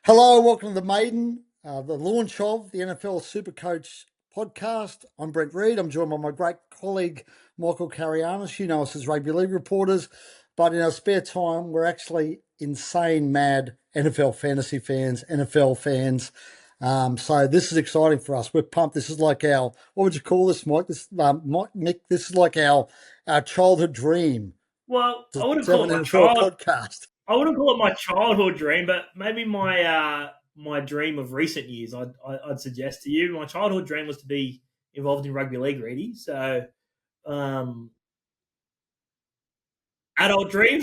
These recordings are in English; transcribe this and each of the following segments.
Hello, welcome to the Maiden, the launch of the NFL SuperCoach podcast. I'm Brent Reed. I'm joined by my great colleague, Michael Carayannis. You know us as rugby league reporters, but in our spare time, we're actually insane mad NFL fantasy fans, NFL fans. So this is exciting for us. We're pumped. This is like our, what would you call this, Mike? Mick, this is like our childhood dream Well, I to wouldn't have call an it my NFL child. podcast. I wouldn't call it my childhood dream, but maybe my dream of recent years. I'd suggest to you, my childhood dream was to be involved in rugby league, really. So, um, adult dream.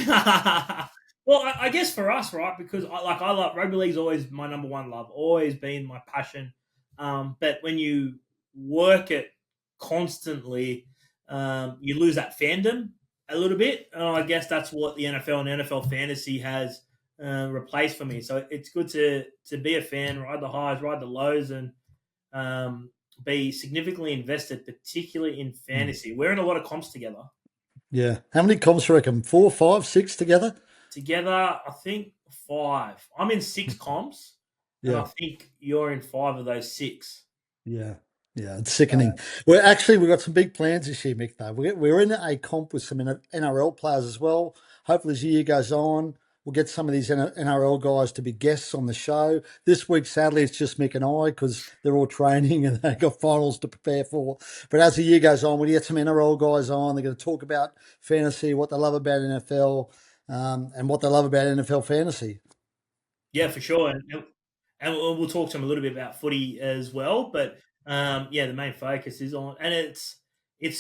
Well, I guess for us, right? Because I love rugby league's always my number one love, always been my passion. But when you work it constantly, you lose that fandom a little bit. And I guess that's what the NFL and NFL fantasy has replaced for me. So it's good to be a fan, ride the highs, ride the lows, and be significantly invested, particularly in fantasy. We're in a lot of comps together. Yeah. How many comps do you reckon? Four, five, six together? Together, I think five. I'm in six comps, and I Yeah. think you're in five of those six. Yeah. Yeah. It's So, sickening. We've got some big plans this year, Mick, though. We're in a comp with some NRL players as well. Hopefully, as the year goes on, we'll get some of these NRL guys to be guests on the show. This week, sadly, it's just Mick and I because they're all training and they've got finals to prepare for. But as the year goes on, we'll get some NRL guys on. They're going to talk about fantasy, what they love about NFL, and what they love about NFL fantasy. yeah, for sure. And we'll talk to them a little bit about footy as well. But yeah, the main focus is on, and it's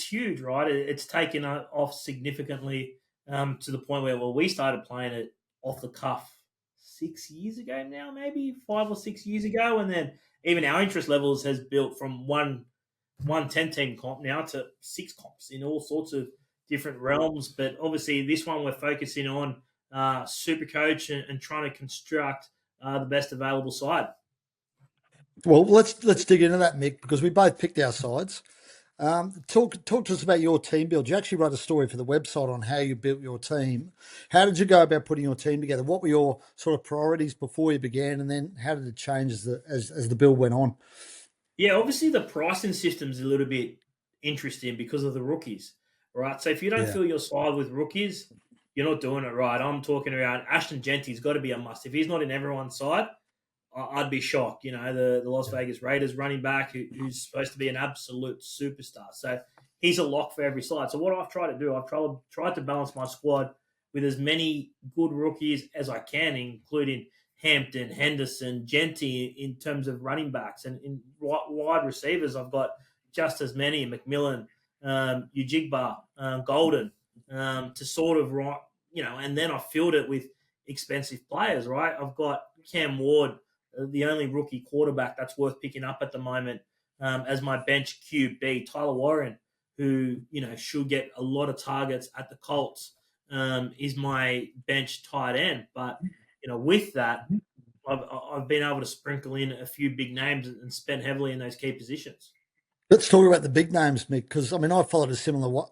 huge, right? It's taken off significantly to the point where we started playing it off the cuff 6 years ago now, maybe 5 or 6 years ago, and then even our interest levels has built from one 10 team comp now to six comps in all sorts of different realms. But obviously, this one we're focusing on super coach and trying to construct the best available side. Well, let's dig into that, Mick, because we both picked our sides. Talk to us about your team build. You actually wrote a story for the website on how you built your team. How did you go about putting your team together? What were your sort of priorities before you began, and then how did it change as the build went on? Yeah, obviously the pricing system's a little bit interesting because of the rookies, right? So if you don't Yeah, fill your side with rookies, you're not doing it right. I'm talking around Ashton Genty's got to be a must. If he's not in everyone's side, I'd be shocked. You know, the Las yeah, Vegas Raiders running back who's supposed to be an absolute superstar. So he's a lock for every side. So what I've tried to do, I've tried to balance my squad with as many good rookies as I can, including Hampton, Henderson, Genty in terms of running backs. And in wide receivers, I've got just as many, McMillan, Ujigba, Golden, to sort of, and then I filled it with expensive players, right? I've got Cam Ward, the only rookie quarterback that's worth picking up at the moment, as my bench QB. Tyler Warren, who should get a lot of targets at the Colts, is my bench tight end. But with that, I've been able to sprinkle in a few big names and spend heavily in those key positions. Let's talk about the big names, Mick, because I mean I followed a similar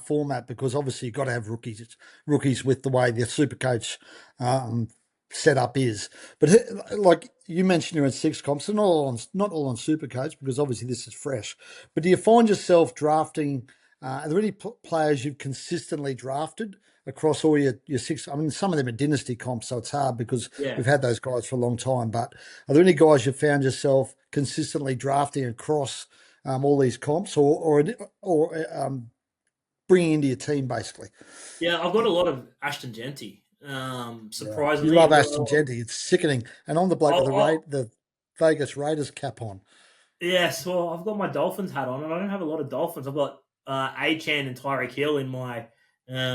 format because obviously you've got to have rookies with the way the Supercoach um, setup is. But like you mentioned, you're in six comps, and not all on Supercoach because obviously this is fresh. But do you find yourself drafting? Are there any players you've consistently drafted across all your six? I mean, some of them are dynasty comps, so it's hard because Yeah. we've had those guys for a long time. But are there any guys you found yourself consistently drafting across? All these comps, or bringing into your team basically. Yeah, I've got a lot of Ashton Genty. Yeah, you Surprisingly, love I've got Aston Genty. It's sickening, and I'm the bloke with I'll, the Vegas Raiders cap on. yes, well, I've got my Dolphins hat on, and I don't have a lot of Dolphins. I've got Achan and Tyreek Hill in my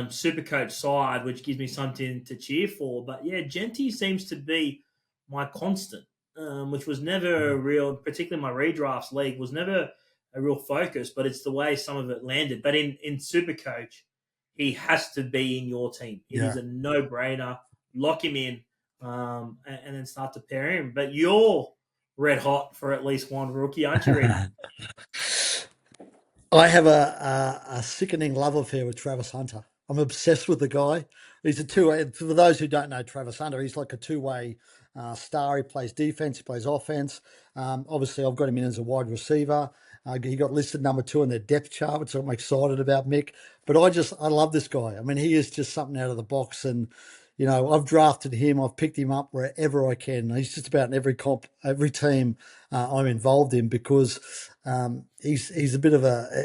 super coach side, which gives me something to cheer for. But yeah, Genty seems to be my constant, which was never a real, particularly my redrafts league, was never a real focus, but it's the way some of it landed. But in super coach, he has to be in your team. It is Yeah. a no brainer. Lock him in, and then start to pair him. But you're red hot for at least one rookie, aren't you, Reedy? I have a sickening love affair with Travis Hunter. I'm obsessed with the guy. He's a two-way. For those who don't know Travis Hunter, he's like a two-way star. He plays defense, he plays offense. Obviously, I've got him in as a wide receiver. He got listed number 2 in their depth chart, which I'm excited about, Mick. But I love this guy. I mean, he is just something out of the box. And, I've drafted him. I've picked him up wherever I can. He's just about in every comp, every team I'm involved in, because he's a bit of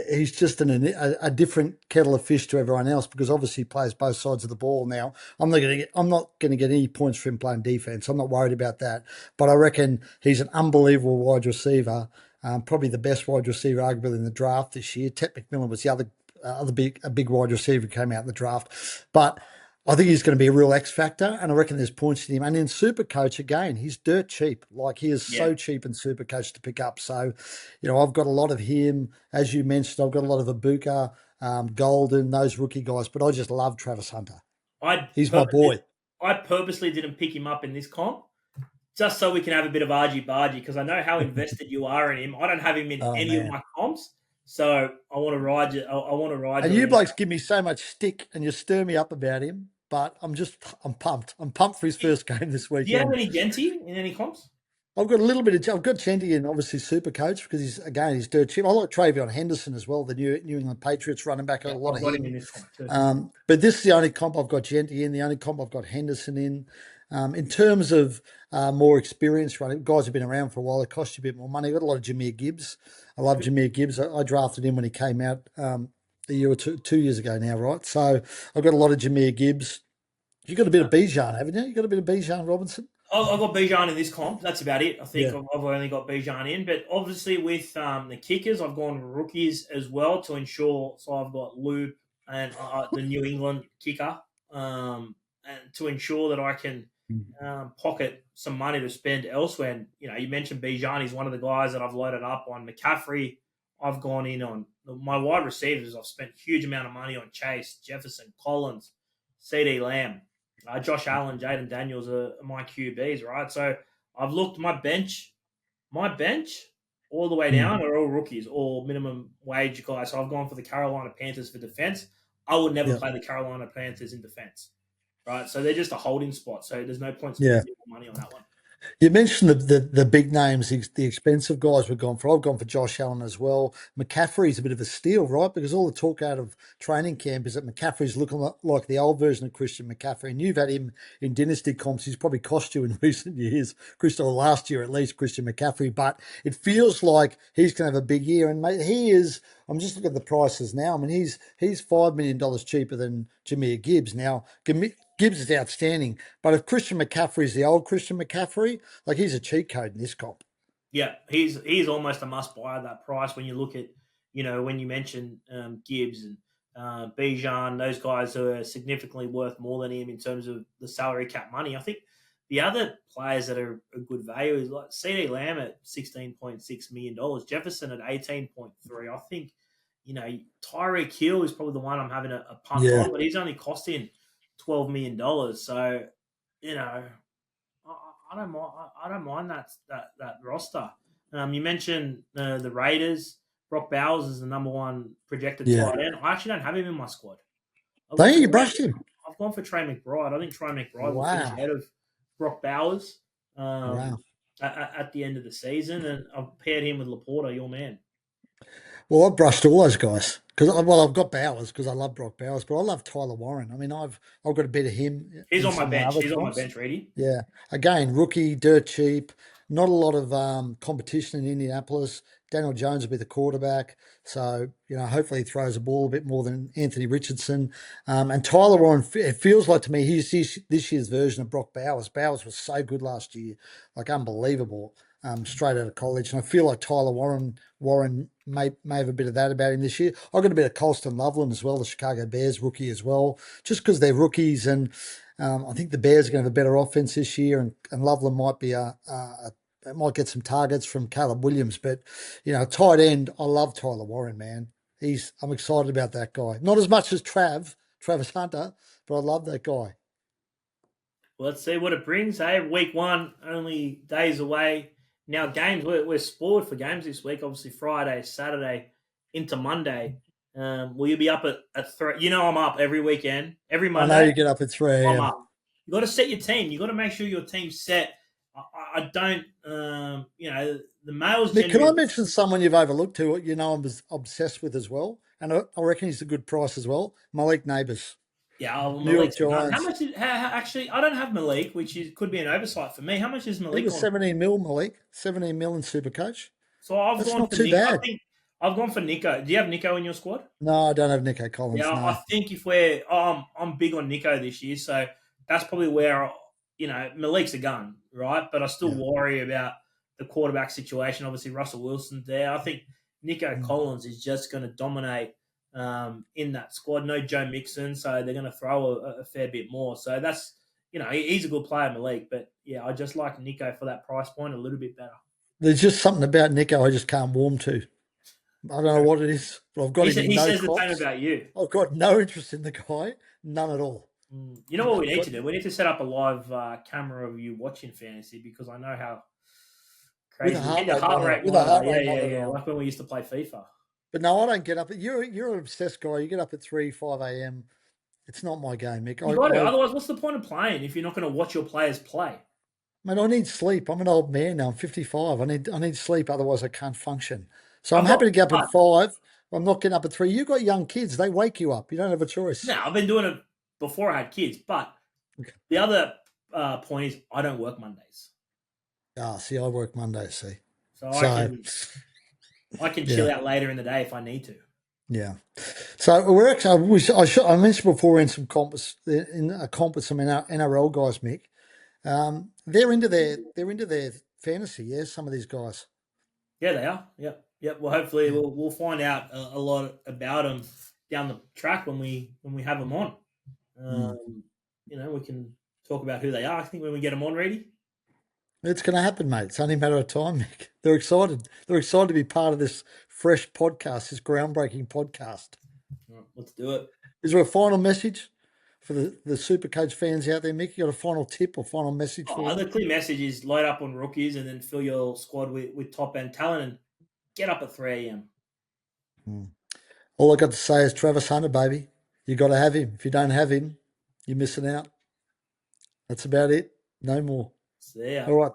he's just a different kettle of fish to everyone else, because obviously he plays both sides of the ball. Now I'm not going to get any points for him playing defense. I'm not worried about that. But I reckon he's an unbelievable wide receiver. Probably the best wide receiver arguably in the draft this year. Ted McMillan was the other big wide receiver who came out in the draft, but I think he's going to be a real X factor, and I reckon there's points in him. And in SuperCoach, again, he's dirt cheap. Like, he is so cheap in SuperCoach to pick up. So, I've got a lot of him. As you mentioned, I've got a lot of Ibuka, Golden, those rookie guys, but I just love Travis Hunter. He's my boy. I purposely didn't pick him up in this comp, just so we can have a bit of argy-bargy, because I know how invested you are in him. I don't have him in any of my comps, so I want to ride you. I want to ride you. And you blokes give me so much stick, and you stir me up about him. But I'm pumped. I'm pumped for his first game this weekend. Do you have any Genty in any comps? I've got a little bit I've got Genty in, obviously, SuperCoach, because he's dirt cheap. I like Travion Henderson as well, the New England Patriots running back. A lot of him. In this comp too. But this is the only comp I've got Genty in. The only comp I've got Henderson in. In terms of more experience running, guys have been around for a while. It costs you a bit more money. I've got a lot of Jahmyr Gibbs. I love Jahmyr Gibbs. I drafted him when he came out a year or 2 years ago now, right? So I've got a lot of Jahmyr Gibbs. You've got a bit of Bijan, haven't you? You got a bit of Bijan Robinson? I've got Bijan in this comp. That's about it. I think I've only got Bijan in. But obviously with the kickers, I've gone rookies as well to ensure. So I've got Loop and the New England kicker, and to ensure that I can pocket some money to spend elsewhere. And, you mentioned Bijan. He's one of the guys that I've loaded up on. McCaffrey, I've gone in on. My wide receivers, I've spent a huge amount of money on Chase, Jefferson, Collins, CD Lamb. Josh Allen, Jaden Daniels are my QBs, right? So I've looked my bench all the way down are all rookies, all minimum wage guys. So I've gone for the Carolina Panthers for defense. I would never play the Carolina Panthers in defense, right? So they're just a holding spot. So there's no point spending money on that one. You mentioned the big names, the expensive guys we've gone for. I've gone for Josh Allen as well. McCaffrey's a bit of a steal, right? Because all the talk out of training camp is that McCaffrey's looking like the old version of Christian McCaffrey. And you've had him in dynasty comps. He's probably cost you in recent years, or last year at least, Christian McCaffrey. But it feels like he's going to have a big year. And mate, he is. I'm just looking at the prices now. I mean, he's $5 million cheaper than Jahmyr Gibbs. Now, Gibbs is outstanding, but if Christian McCaffrey is the old Christian McCaffrey, like, he's a cheat code in this comp. Yeah, he's almost a must buy at that price. When you look at, when you mention Gibbs and Bijan, those guys are significantly worth more than him in terms of the salary cap money. I think the other players that are a good value is like CD Lamb at $16.6 million, Jefferson at 18.3. I think, Tyreek Hill is probably the one I'm having a punt on, but he's only costing $12 million. So, I don't mind that roster. You mentioned the Raiders. Brock Bowers is the number one projected tight end. I actually don't have him in my squad. You brushed him. I've gone for Trey McBride. I think Trey McBride will finish ahead of Brock Bowers at the end of the season, and I've paired him with Laporta, your man. Well, I've brushed all those guys because I've got Bowers because I love Brock Bowers, but I love Tyler Warren. I mean, I've got a bit of him. He's on my bench. He's on my bench, ready. Yeah, again, rookie, dirt cheap. Not a lot of competition in Indianapolis. Daniel Jones will be the quarterback, so hopefully he throws the ball a bit more than Anthony Richardson. And Tyler Warren, it feels like to me he's this year's version of Brock Bowers. Bowers was so good last year, like unbelievable. Straight out of college, and I feel like Tyler Warren may have a bit of that about him this year. I've got a bit of Colston Loveland as well, the Chicago Bears rookie as well, just because they're rookies, and I think the Bears are going to have a better offense this year, and Loveland might be might get some targets from Caleb Williams, but tight end, I love Tyler Warren, man. I'm excited about that guy. Not as much as Travis Hunter, but I love that guy. Well, let's see what it brings. Hey, week 1 only days away. Now, games, we're spoiled for games this week. Obviously, Friday, Saturday, into Monday. Will you be up at 3? I'm up every weekend, every Monday. I know you get up at 3 I'm up. You got to set your team. You got to make sure your team's set I don't, the males Nick, can I generally. mention someone you've overlooked who I'm obsessed with as well? And I reckon he's a good price as well. Malik Neighbours, Yeah, well, New York Malik's a gun. How Giants. much? Actually, I don't have Malik, could be an oversight for me. How much is I think it Malik was on? 17 mil, Malik. 17 mil in Supercoach. So I've That's gone not for too Nick. I bad. think I've gone for Nico. Do you have Nico in your squad? No, I don't have Nico Yeah, Collins, I no. think if I'm big on Nico this year, so that's probably where Malik's a gun, right? But I still Yeah. worry about the quarterback situation. Obviously, Russell Wilson's there. I think Nico Collins is just going to dominate in that squad. No Joe Mixon, so they're going to throw a fair bit more. So that's he's a good player, Malik. But yeah, I just like Nico for that price point a little bit better. There's just something about Nico I just can't warm to. I don't know what it is, but I've got him in He no says the same crops. about you. I've got no interest in the guy, none at all. You know what we need to do? We need to set up a live camera of you watching fantasy because I know how With a crazy. heart Hit the rate heart monitor. rate With a monitor. heart Yeah, rate yeah, monitor yeah. on. Like when we used to play FIFA. But no, I don't get up. You're an obsessed guy. You get up at 3, 5 a.m. It's not my game, Mick. You got to. Otherwise, what's the point of playing if you're not going to watch your players play? Mate, I need sleep. I'm an old man now. I'm 55. I need sleep. Otherwise, I can't function. So I'm I've happy got. to get up at 5. I'm not getting up at 3. You've got young kids. They wake you up. You don't have a choice. No, I've been doing it before I had kids. But the other point is, I don't work Mondays, See, I work Mondays, see. so So, I can yeah. chill out later in the day if I need to. Yeah. So we're actually, I mentioned before we're in some comp, in a comp with some NRL guys, Mick. They're into their fantasy, yeah, some of these guys. Yeah, they are. Yep, yep. Well, hopefully we'll find out a lot about them down the track when we have them on. We can talk about who they are. I think when we get them on, ready. It's going to happen, mate. It's only a matter of time, Mick. They're excited. They're excited to be part of this fresh podcast, this groundbreaking podcast. All right, let's do it. Is there a final message for the SuperCoach fans out there, Mick? You got a final tip or final message for them? The clear message is load up on rookies and then fill your squad with top end talent and get up at 3 a.m. All I got to say is Travis Hunter, baby. You got to have him. If you don't have him, you're missing out. That's about it. No more. See ya. All right.